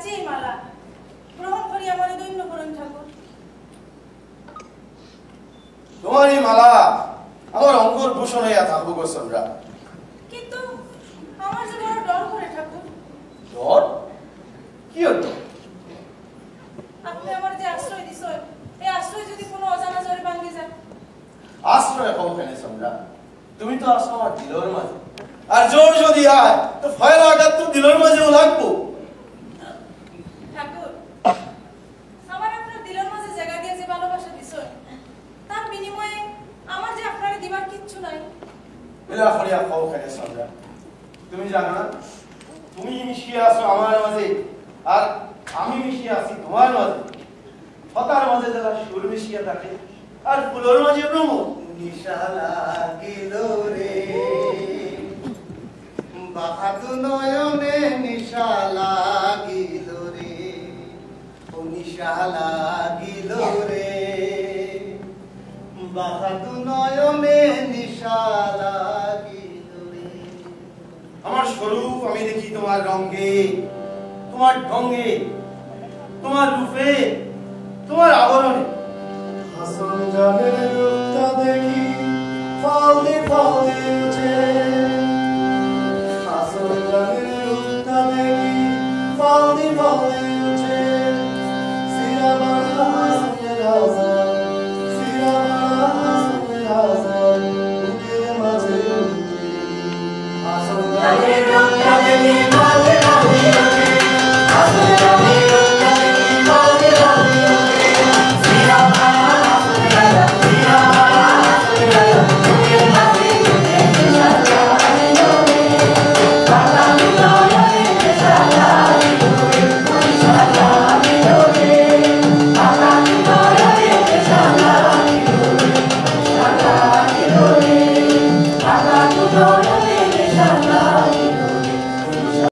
চাচ্ছি এই মালা গ্রহণ করি আমার দৈন্য করুন ঠাকুর। তোমার এই মালা আমার অঙ্গর ভূষণ হইয়া থাকবো গো চন্দ্রা। কিন্তু আমার যে বড় ডর করে ঠাকুর। ডর? কি হতো? আপনি আমার যে আশ্রয় দিছেন, এই আশ্রয় যদি কোনো অজানা জ্বরে ভাঙে যায়। আশ্রয় কমখানে চন্দ্রা, তুমি তো আসো আমার দিলর মাঝে, আর জোর যদি আয় তো ভয়ের আঘাত তো দিলর মাঝেও লাগবো। ঠাকুর, আমার আপনার দিলের মাঝে জায়গা দিয়ে যে ভালোবাসা দিছেন, তার বিনিময়ে আমার যে আপনার দিবার কিচ্ছু নাই। এলা ফরিয়া কমখানে চন্দ্রা, তুমি জানো না তুমি মিশিয়ে আসো আমার মাঝে, আর আমি মিশিয়ে আসি তোমার মাঝে। ফতার মাঝে যারা সুর মিশিয়ে থাকে, আর ফুলের মাঝে ব্রহ্ম। নিশা লাগিল রে বাহাদু নয়নে, নিশা লাগিল রে, ও নিশা লাগিল রে বাহাদু নয়নে, নিশা লাগিল রে। আমার স্বরূপ আমি দেখি তোমার রঙে, তোমার ঢঙ্গে, তোমার রূপে, তোমার আবরণে। হাসন জানের রূপটা দেখি ফালদি ফালদি